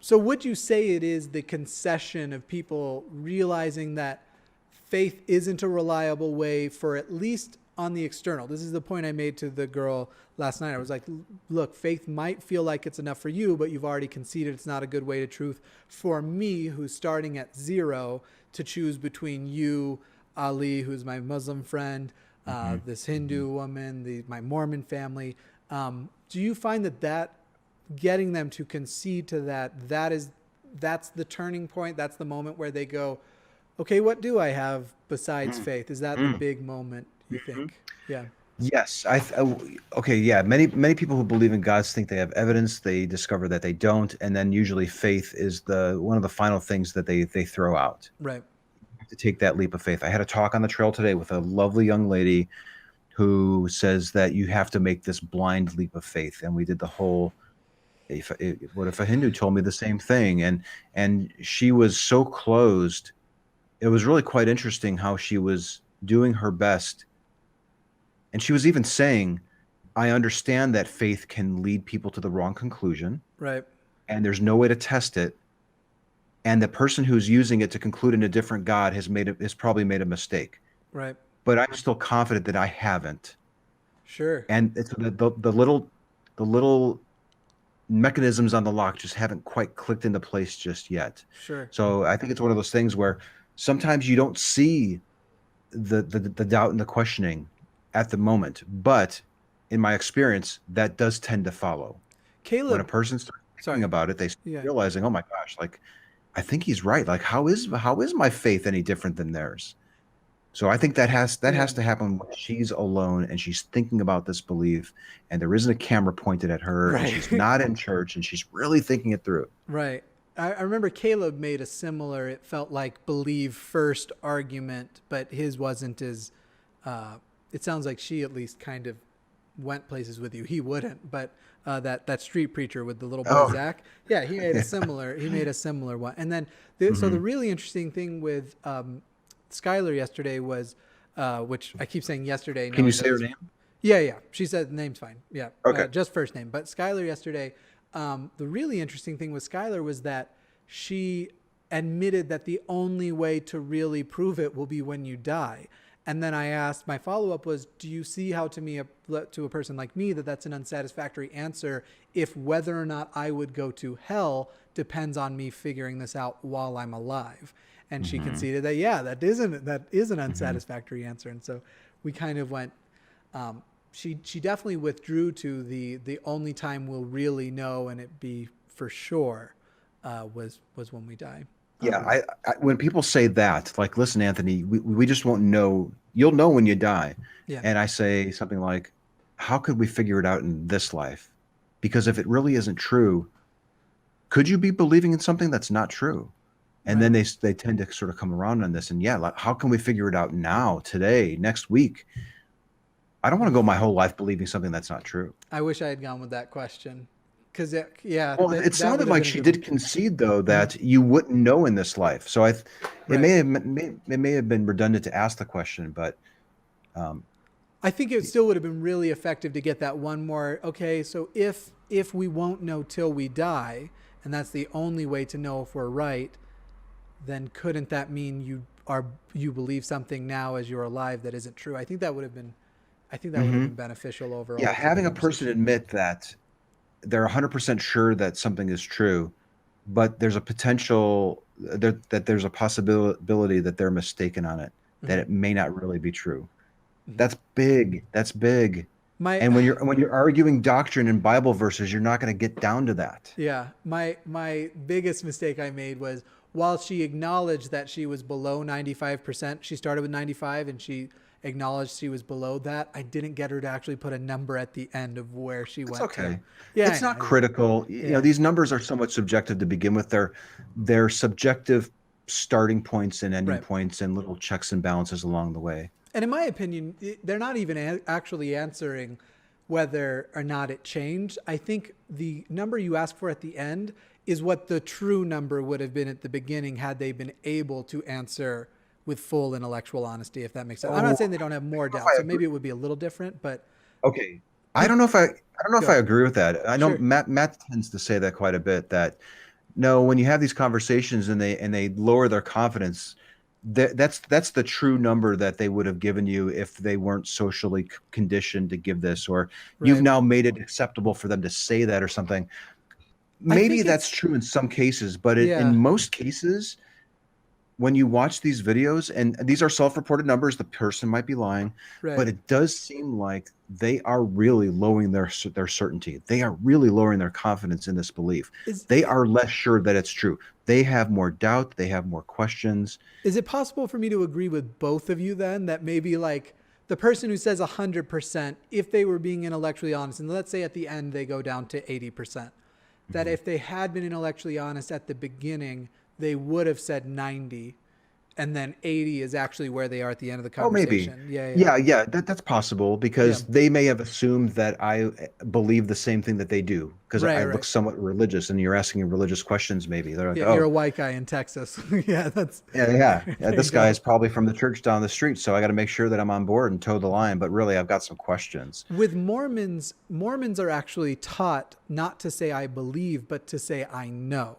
So would you say it is the concession of people realizing that faith isn't a reliable way for, at least on the external? This is the point I made to the girl last night. I was like, look, faith might feel like it's enough for you, but you've already conceded it's not a good way to truth for me, who's starting at zero, to choose between you, Ali, who's my Muslim friend, this Hindu woman, my Mormon family. Do you find that getting them to concede to that's the turning point? That's the moment where they go, okay, what do I have besides faith? Is that the big moment, you think? Yeah. Yes, okay, yeah. Many people who believe in God think they have evidence. They discover that they don't, and then usually faith is the one of the final things that they throw out Right. to take that leap of faith. I had a talk on the trail today with a lovely young lady who says that you have to make this blind leap of faith, and we did the whole. What if a Hindu told me the same thing? And she was so closed. It was really quite interesting how she was doing her best. And she was even saying, I understand that faith can lead people to the wrong conclusion, Right. and there's no way to test it. And the person who's using it to conclude in a different God has probably made a mistake. Right. But I'm still confident that I haven't. Sure. And it's the little mechanisms on the lock just haven't quite clicked into place just yet. Sure. So I think it's one of those things where sometimes you don't see the doubt and the questioning at the moment, but in my experience, that does tend to follow. When a Caleb, person starts thinking sorry. about it, they start Yeah. realizing, oh my gosh, like I think he's right. Like how is my faith any different than theirs? So I think that Yeah. has to happen when she's alone and she's thinking about this belief, and there isn't a camera pointed at her, and she's Right. not in church, and she's really thinking it through. Right. I remember Caleb made a similar, it felt like, believe first argument, but his wasn't as, it sounds like she at least kind of went places with you. He wouldn't, but that street preacher with the little boy Oh, Zach, yeah, yeah. he made a similar one. And then so the Hmm. really interesting thing with Skylar yesterday was, which I keep saying yesterday, Can you knowing that say her it's, name? yeah, yeah. She said the name's fine. Yeah, Okay. just first name. But Skylar yesterday, the really interesting thing with Skylar was that she admitted that the only way to really prove it will be when you die. And then I asked, my follow up was, do you see how to a person like me that's an unsatisfactory answer if whether or not I would go to hell depends on me figuring this out while I'm alive? And she Hmm. conceded that, yeah, that is an Hmm. unsatisfactory answer. And so we kind of went, she definitely withdrew to the only time we'll really know and it be for sure was when we die. Yeah, Um, when people say that, like, listen, Anthony, we just won't know. You'll know when you die. yeah, And I say something like, how could we figure it out in this life? Because if it really isn't true, could you be believing in something that's not true? And right. then they tend to sort of come around on this. And yeah, like, how can we figure it out now, today, next week? I don't want to go my whole life believing something that's not true. I wish I had gone with that question because yeah, Well, it that would sounded have like been a she good one. did concede, though, that you wouldn't know in this life. So it Right. may have been redundant to ask the question, but um, I think it still would have been really effective to get that one more. Okay, so if we won't know till we die, and that's the only way to know if we're right, then couldn't that mean you believe something now as you're alive that isn't true? I think that would have mhm. been beneficial Yeah, overall to the having a person conversation. admit that they're 100% sure that something is true, but there's a potential that there's a possibility that they're mistaken on it, that Hmm. it may not really be true. Hmm. That's big. That's big. My And when you're arguing doctrine and Bible verses, you're not going to get down to that. Yeah, my biggest mistake I made was while she acknowledged that she was below 95%, she started with 95 and she acknowledged she was below that. I didn't get her to actually put a number at the end of where she That's went to. okay. Yeah, I It's know. not critical. Yeah. These numbers are somewhat subjective to begin with. They're subjective starting points and ending Right. points and little checks and balances along the way. And in my opinion, they're not even actually answering whether or not it changed. I think the number you asked for at the end is what the true number would have been at the beginning had they been able to answer with full intellectual honesty, if that makes sense. I'm not Oh, saying they don't have more if doubt, I so agree. maybe it would be a little different, but Okay. I people don't know if I go. agree with that. I know Sure. Matt tends to say that quite a bit, that No, when you have these conversations and they lower their confidence, that's the true number that they would have given you if they weren't socially conditioned to give this, or you've Right. now made it acceptable for them to say that or something. I Maybe think that's it's, true in some cases, but in yeah, most cases, when you watch these videos, and these are self-reported numbers, the person might be lying, but right. it does seem like they are really lowering their certainty. They are really lowering their confidence in this belief. Is They are less sure that it's true. They have more doubt. They have more questions. is it possible for me to agree with both of you then that maybe like the person who says 100%, if they were being intellectually honest, and let's say at the end they go down to 80%, that Mhm. if they had been intellectually honest at the beginning, they would have said 90, and then 80 is actually where they are at the end of the Oh, maybe. conversation. Yeah, yeah, Yeah, yeah, that's possible yeah. because they may have assumed that I believe the same thing that they do because Right, I look right. somewhat religious and you're asking religious questions, maybe. They're like, Yeah, you're a oh, white guy in Texas. Yeah, that's yeah, yeah, yeah. there you This guy go. is probably from the church down the street, so I got to make sure that I'm on board and toe the line. But really, I've got some questions. With Mormons, Mormons are actually taught not to say I believe, but to say I know.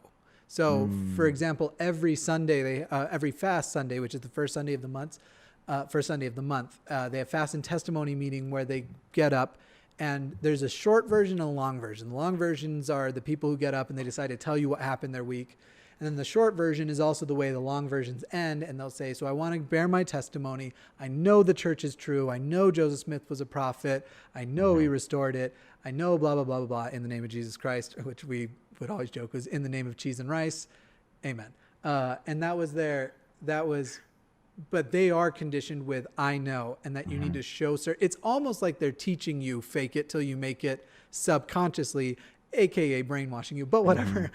So, for Mm, example, every Sunday, every fast Sunday, which is the first Sunday of the month, they have fast and testimony meeting where they get up, and there's a short version and a long version. The long versions are the people who get up and they decide to tell you what happened their week. And then the short version is also the way the long versions end. And they'll say, so I want to bear my testimony. I know the church is true. I know Joseph Smith was a prophet. I know he mhm. restored it. I know blah, blah, blah, blah, blah, in the name of Jesus Christ, which we would always joke was in the name of cheese and rice. Amen. And that was, but they are conditioned with I know, and that you need Mhm. to show, sir. It's almost like they're teaching you fake it till you make it subconsciously, aka brainwashing you, but Mhm. whatever.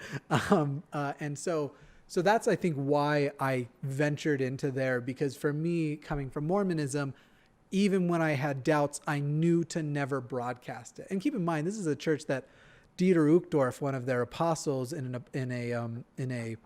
And so that's I think why I ventured into there, because for me, coming from Mormonism, even when I had doubts, I knew to never broadcast it. And keep in mind, this is a church that Dieter Uchtdorf, one of their apostles, in a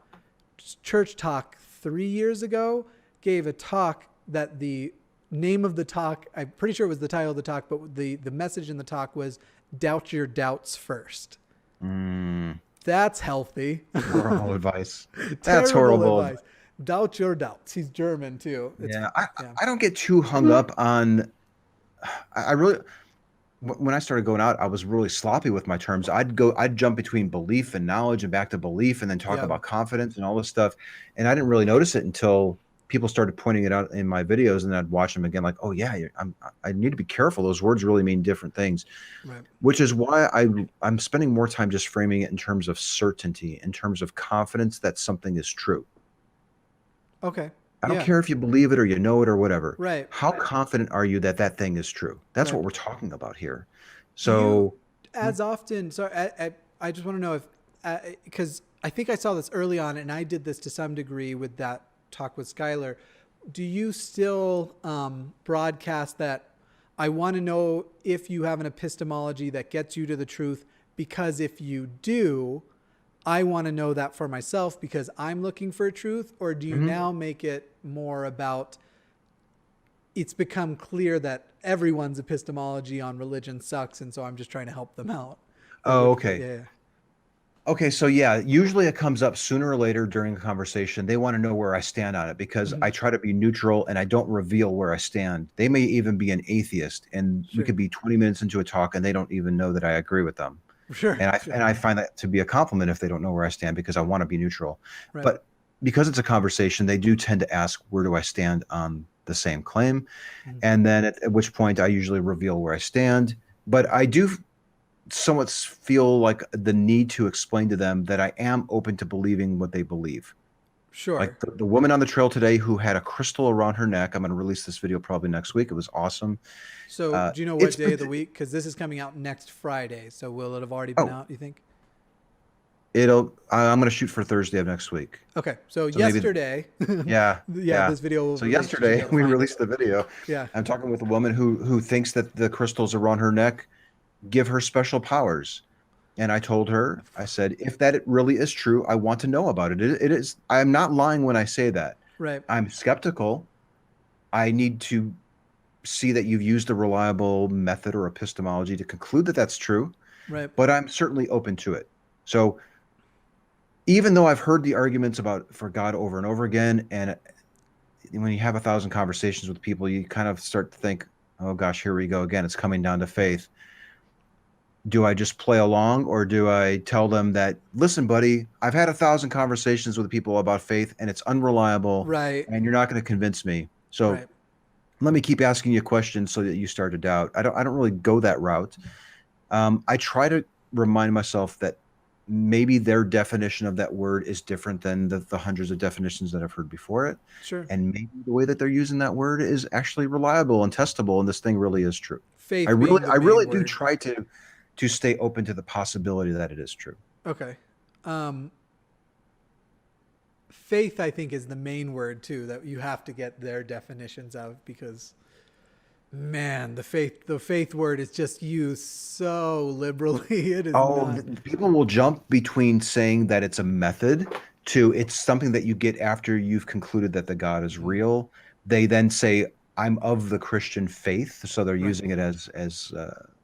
church talk 3 years ago, gave a talk that the name of the talk, I'm pretty sure it was the title of the talk, but the message in the talk was doubt your doubts first. Mm. That's healthy. Horrible advice. That's Terrible horrible advice. advice. Doubt your doubts. He's German too. It's Yeah, I yeah. I don't get too hung up on. I really when I started going out, I was really sloppy with my terms. I'd jump between belief and knowledge and back to belief, and then talk Yeah. about confidence and all this stuff. And I didn't really notice it until people started pointing it out in my videos, and I'd watch them again, like, oh yeah, I need to be careful. Those words really mean different things, Right. which is why I'm spending more time just framing it in terms of certainty, in terms of confidence that something is true. Okay. I don't Yeah. care if you believe it or you know it or whatever. Right. How confident are you that that thing is true? That's Right. what we're talking about here. Do you, So, as often, sorry, I just want to know if, because I think I saw this early on, and I did this to some degree with that talk with Skylar. Do you still broadcast that? I want to know if you have an epistemology that gets you to the truth, because if you do, I want to know that for myself because I'm looking for truth, or do you mhm. now make it more about it's become clear that everyone's epistemology on religion sucks, and so I'm just trying to help them out? Or Oh, what? okay. Yeah, Okay, so yeah, usually it comes up sooner or later during a conversation. They want to know where I stand on it because hmm I try to be neutral and I don't reveal where I stand. They may even be an atheist, and we sure, could be 20 minutes into a talk and they don't even know that I agree with them. sure, And I sure, and I find that to be a compliment if they don't know where I stand because I want to be neutral. right, But because it's a conversation, they do tend to ask, where do I stand on the same claim? mhm, And then at which point I usually reveal where I stand. But I do somewhat feel like the need to explain to them that I am open to believing what they believe. Like sure. the woman on the trail today who had a crystal around her neck. I'm going to release this video probably next week. It was awesome. So, do you know what It's day of the week? Because this is coming out next Friday. So, will it have already been oh, out? You think? I'm going to shoot for Thursday of next week. Okay. So So maybe yesterday, yeah, yeah, yeah. this video will So release. You should be yesterday able to we find it. released the video. Yeah. I'm talking with a woman who thinks that the crystals around her neck give her special powers. And I told her, I said, if that it really is true, I want to know about it. It is. I'm not lying when I say that. Right. I'm skeptical. I need to see that you've used a reliable method or epistemology to conclude that that's true, Right. but I'm certainly open to it. So even though I've heard the arguments about for God over and over again, and when you have 1,000 conversations with people, you kind of start to think, oh gosh, here we go again. It's coming down to faith. Do I just play along, or do I tell them that, listen, buddy, I've had 1,000 conversations with people about faith and it's unreliable Right. and you're not going to convince me. So Right. let me keep asking you questions so that you start to doubt. I don't really go that route. I try to remind myself that maybe their definition of that word is different than the hundreds of definitions that I've heard before it. Sure. And maybe the way that they're using that word is actually reliable and testable, and this thing really is true. I Faith really, being the I main really do word. try to stay open to the possibility that it is true. Okay. Faith, I think, is the main word too, that you have to get their definitions of, because man, the faith word is just used so liberally. It is Oh, not. people will jump between saying that it's a method to it's something that you get after you've concluded that the God is real. They then say, "I'm of the Christian faith," so they're Right. using it as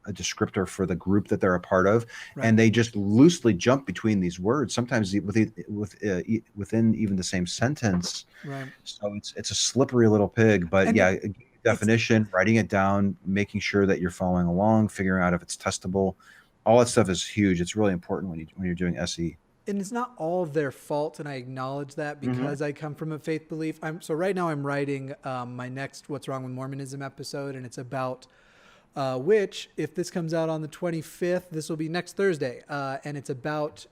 a descriptor for the group that they're a part of, Right. and they just loosely jump between these words, sometimes within even the same sentence. Right. So it's a slippery little pig. But And yeah, it's definition, writing it down, making sure that you're following along, figuring out if it's testable. All that stuff is huge. It's really important when you're doing SE. and it's not all their fault, and I acknowledge that Mm-hmm. because I come from a faith belief. So right now I'm writing my next "What's Wrong with Mormonism" episode, and it's about which, if this comes out on the 25th, this will be next Thursday, and it's about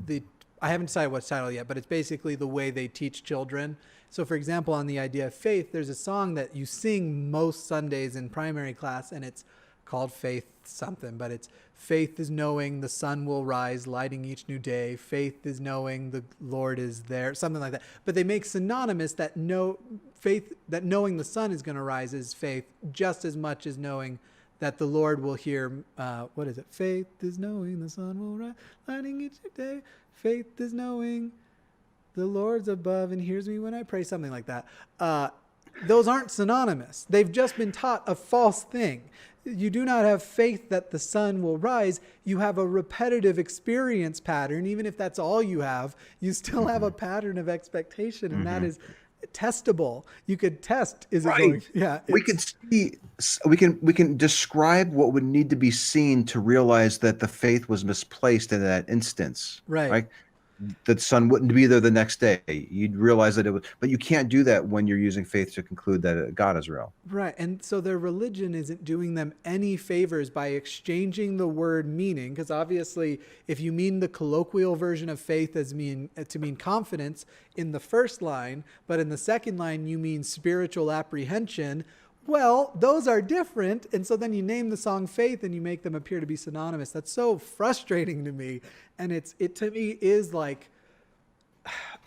the. I haven't decided what title yet, but it's basically the way they teach children. So, for example, on the idea of faith, there's a song that you sing most Sundays in primary class, and it's called Faith something, but it's faith is knowing the sun will rise, lighting each new day. Faith is knowing the Lord is there, something like that. But they make synonymous that faith, that knowing the sun is going to rise is faith, just as much as knowing that the Lord will hear. What is it? Faith is knowing the sun will rise, lighting each new day. Faith is knowing the Lord's above and hears me when I pray, something like that. Those aren't synonymous. They've just been taught a false thing. You do not have faith that the sun will rise. You have a repetitive experience pattern. Even if that's all you have, you still have a pattern of expectation, and that is testable. You could test, is it going? Right. Yeah. We can see, we can describe what would need to be seen to realize that the faith was misplaced in that instance. Right. Right. The sun wouldn't be there the next day. You'd realize that it was, but you can't do that when you're using faith to conclude that God is real. Right. And so their religion isn't doing them any favors by exchanging the word meaning, because obviously if you mean the colloquial version of faith as to mean confidence in the first line, but in the second line you mean spiritual apprehension, well, those are different. And so then you name the song Faith and you make them appear to be synonymous. That's so frustrating to me. And it to me is like,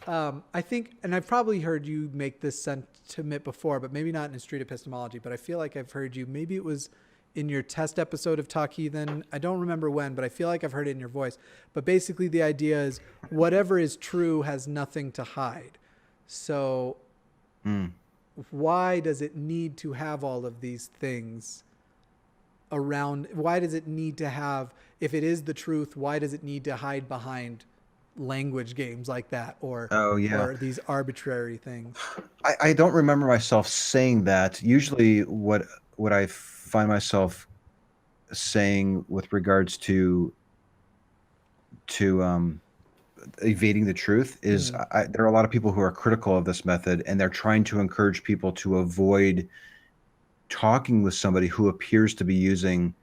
I think, and I've probably heard you make this sentiment before, but maybe not in Street Epistemology, but I feel like I've heard you, maybe it was in your test episode of Talk Heathen. I don't remember when, but I feel like I've heard it in your voice. But basically the idea is whatever is true has nothing to hide. So why does it need to have all of these things around? Why does it need to have, if it is the truth, why does it need to hide behind language games like that, or or these arbitrary things? I don't remember myself saying that. Usually what I find myself saying with regards to evading the truth is there are a lot of people who are critical of this method, and they're trying to encourage people to avoid talking with somebody who appears to be using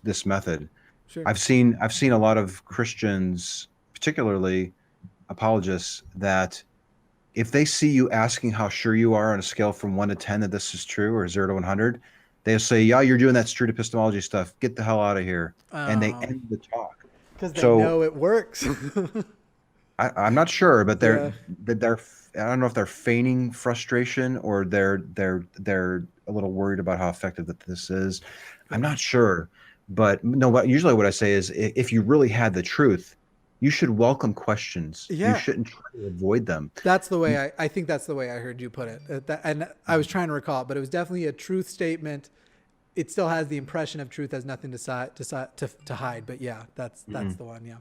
this method. Sure. I've seen a lot of Christians, particularly apologists, that if they see you asking how sure you are on a scale from 1 to 10 that this is true, or 0 to 100, they'll say, yeah, you're doing that street epistemology stuff. Get the hell out of here. And they end the talk. Because they know it works. I'm not sure, but they're Yeah. I don't know if they're feigning frustration or they're a little worried about how effective that this is. I'm not sure, but no. Usually, what I say is, if you really had the truth, you should welcome questions. Yeah. You shouldn't try to avoid them. That's the way I think that's the way I heard you put it. And I was trying to recall it, but it was definitely a truth statement. It still has the impression of truth, has nothing to hide. But yeah, that's the one. Yeah.